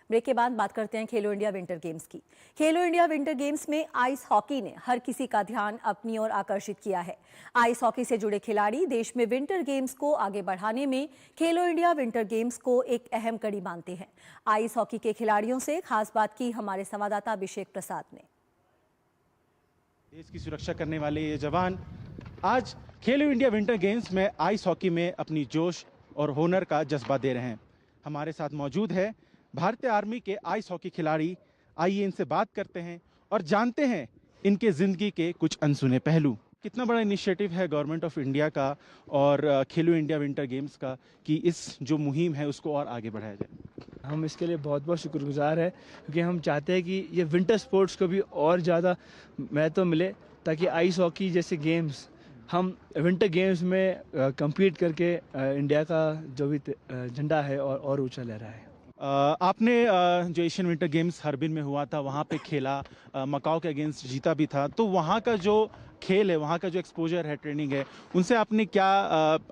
Break के बाद बात करते हैं खेलो इंडिया विंटर गेम्स की। खेलो इंडिया विंटर गेम्स में आइस हॉकी ने हर किसी का ध्यान अपनी ओर आकर्षित किया है। आइस हॉकी से जुड़े खिलाड़ी देश में विंटर गेम्स को आगे बढ़ाने में खेलो इंडिया विंटर गेम्स को एक अहम कड़ी मानते हैं। आइस हॉकी के खिलाड़ियों से खास बात की हमारे संवाददाता अभिषेक प्रसाद ने। देश की सुरक्षा करने वाले ये जवान आज खेलो इंडिया विंटर गेम्स में आइस हॉकी में अपनी जोश और हुनर का जज्बा दे रहे हैं। हमारे साथ मौजूद है भारतीय आर्मी के आइस हॉकी खिलाड़ी। आइए इनसे बात करते हैं और जानते हैं इनके ज़िंदगी के कुछ अनसुने पहलू। कितना बड़ा इनिशिएटिव है गवर्नमेंट ऑफ इंडिया का और खेलो इंडिया विंटर गेम्स का कि इस जो मुहिम है उसको और आगे बढ़ाया जाए। हम इसके लिए बहुत बहुत शुक्रगुजार है क्योंकि हम चाहते हैं कि ये विंटर स्पोर्ट्स को भी और ज़्यादा महत्व मिले ताकि आइस हॉकी जैसे गेम्स हम विंटर गेम्स में compete करके इंडिया का जो भी झंडा है और ऊंचा ले रहा है। आपने जो एशियन विंटर गेम्स हर्बिन में हुआ था वहाँ पे खेला, मकाओ के अगेंस्ट जीता भी था, तो वहाँ का जो खेल है, वहाँ का जो एक्सपोजर है, ट्रेनिंग है, उनसे आपने क्या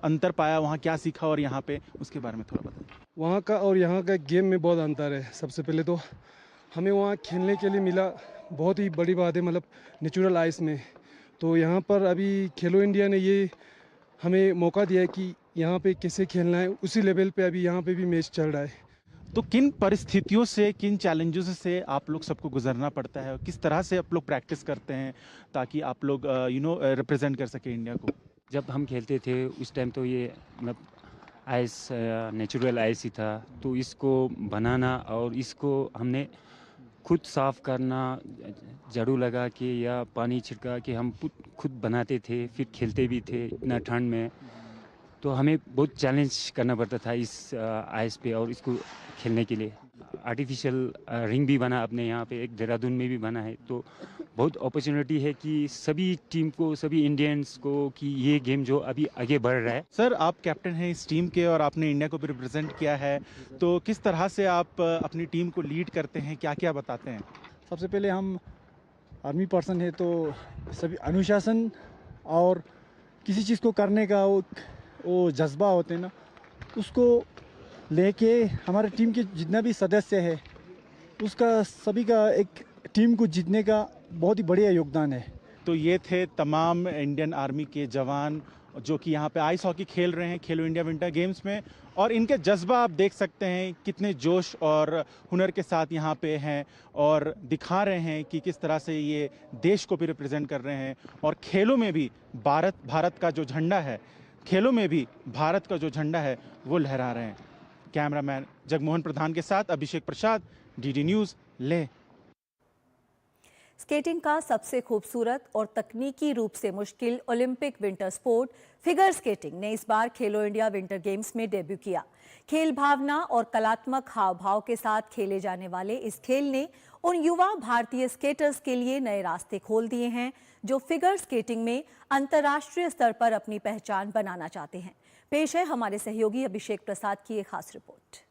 अंतर पाया, वहाँ क्या सीखा और यहाँ पे उसके बारे में थोड़ा बताएं। वहाँ का और यहाँ का गेम में बहुत अंतर है। सबसे पहले तो हमें वहाँ खेलने के लिए मिला बहुत ही बड़ी बात है, मतलब नेचुरल आइस में। तो यहाँ पर अभी खेलो इंडिया ने ये हमें मौका दिया है कि यहाँ पे कैसे खेलना है, उसी लेवल पे अभी यहाँ पे भी मैच चल रहा है। तो किन परिस्थितियों से, किन चैलेंजेस से आप लोग सबको गुजरना पड़ता है और किस तरह से आप लोग प्रैक्टिस करते हैं ताकि आप लोग रिप्रेजेंट कर सके इंडिया को? जब हम खेलते थे उस टाइम तो ये मतलब आइस नेचुरल आइस ही था, तो इसको बनाना और इसको हमने खुद साफ़ करना, झाड़ू लगा के या पानी छिड़का के हम खुद बनाते थे, फिर खेलते भी थे इतना ठंड में। तो हमें बहुत चैलेंज करना पड़ता था इस आइस पे और इसको खेलने के लिए। आर्टिफिशियल रिंग भी बना अपने यहाँ पे, एक देहरादून में भी बना है। तो बहुत अपॉर्चुनिटी है कि सभी टीम को, सभी इंडियंस को कि ये गेम जो अभी आगे बढ़ रहा है। सर, आप कैप्टन हैं इस टीम के और आपने इंडिया को भी रिप्रेजेंट किया है, तो किस तरह से आप अपनी टीम को लीड करते हैं, क्या क्या बताते हैं? सबसे पहले हम आर्मी पर्सन है तो सभी अनुशासन और किसी चीज़ को करने का वो जज्बा होते हैं ना, उसको लेके हमारे टीम के जितना भी सदस्य है उसका सभी का एक टीम को जीतने का बहुत ही बढ़िया योगदान है। तो ये थे तमाम इंडियन आर्मी के जवान जो कि यहाँ पे आइस हॉकी खेल रहे हैं खेलो इंडिया विंटर गेम्स में, और इनके जज्बा आप देख सकते हैं कितने जोश और हुनर के साथ यहाँ पे हैं और दिखा रहे हैं कि किस तरह से ये देश को भी रिप्रेजेंट कर रहे हैं और खेलों में भी भारत का जो झंडा है, खेलों में भी भारत का जो झंडा है वो लहरा रहे हैं। कैमरामैन जगमोहन प्रधान के साथ अभिषेक प्रसाद, डीडी न्यूज़, लेह। स्केटिंग का सबसे खूबसूरत और तकनीकी रूप से मुश्किल Olympic winter sport figure skating ने इस बार खेलो इंडिया विंटर गेम्स में डेब्यू किया। खेल भावना और कलात्मक हाव भाव के साथ खेले जाने वाले इस खेल ने उन युवा भारतीय स्केटर्स के लिए नए रास्ते खोल दिए हैं जो फिगर स्केटिंग में अंतर्राष्ट्रीय स्तर पर अपनी पहचान बनाना चाहते हैं। पेश है हमारे सहयोगी अभिषेक प्रसाद की एक खास रिपोर्ट।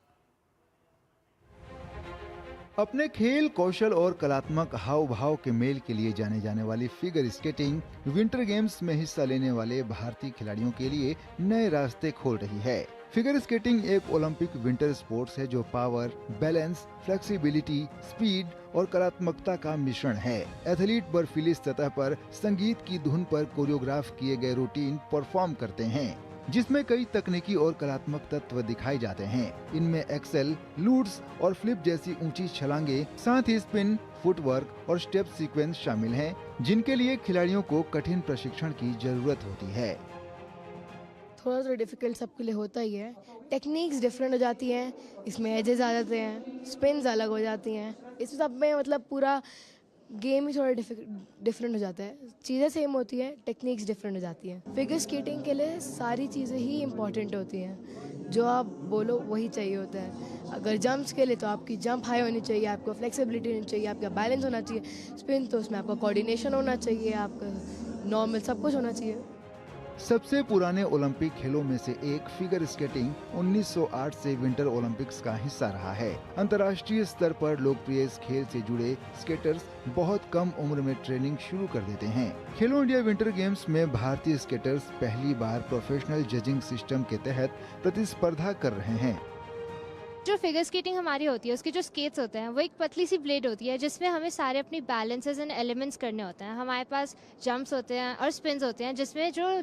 अपने खेल कौशल और कलात्मक हाव भाव के मेल के लिए जाने जाने वाली फिगर स्केटिंग विंटर गेम्स में हिस्सा लेने वाले भारतीय खिलाड़ियों के लिए नए रास्ते खोल रही है। फिगर स्केटिंग एक ओलंपिक विंटर स्पोर्ट्स है जो पावर, बैलेंस, फ्लेक्सिबिलिटी, स्पीड और कलात्मकता का मिश्रण है। एथलीट बर्फीली सतह पर संगीत की धुन पर कोरियोग्राफ किए गए रूटीन परफॉर्म करते हैं जिसमें कई तकनीकी और कलात्मक तत्व दिखाए जाते हैं। इनमें एक्सेल, लूट्स और फ्लिप जैसी ऊंची छलांगे, साथ ही स्पिन, फुटवर्क और स्टेप सीक्वेंस शामिल हैं, जिनके लिए खिलाड़ियों को कठिन प्रशिक्षण की जरूरत होती है। थोड़ा सा डिफिकल्ट सबके लिए होता ही है। टेक्निक्स डिफरेंट हो जाती हैं, इसमें एजेस आ जाते हैं, स्पिन्स अलग हो जाती हैं, इस सब में मतलब पूरा गेम ही थोड़ा डिफरेंट हो जाता है। चीज़ें सेम होती हैं, टेक्निक्स डिफरेंट हो जाती हैं। फिगर स्केटिंग के लिए सारी चीज़ें ही इम्पॉर्टेंट होती हैं, जो आप बोलो वही चाहिए होता है। अगर जंप्स के लिए तो आपकी जंप हाई होनी चाहिए, आपको फ्लेक्सिबिलिटी होनी चाहिए, आपका बैलेंस होना चाहिए। स्पिन तो उसमें आपका कोऑर्डिनेशन होना चाहिए, आपका नॉर्मल सब कुछ होना चाहिए। सबसे पुराने ओलंपिक खेलों में से एक फिगर स्केटिंग 1908 से विंटर ओलंपिक्स का हिस्सा रहा है। अंतर्राष्ट्रीय स्तर पर लोकप्रिय इस खेल से जुड़े स्केटर्स बहुत कम उम्र में ट्रेनिंग शुरू कर देते हैं। खेलो इंडिया विंटर गेम्स में भारतीय स्केटर्स पहली बार प्रोफेशनल जजिंग सिस्टम के तहत प्रतिस्पर्धा कर रहे हैं। जो फिगर स्केटिंग हमारी होती है उसके जो स्केट्स होते हैं वो एक पतली सी ब्लेड होती है जिसमें हमें सारे अपनी बैलेंसेस एंड एलिमेंट्स करने होते हैं। हमारे पास जंप्स होते हैं और स्पिन्स होते हैं जिसमें जो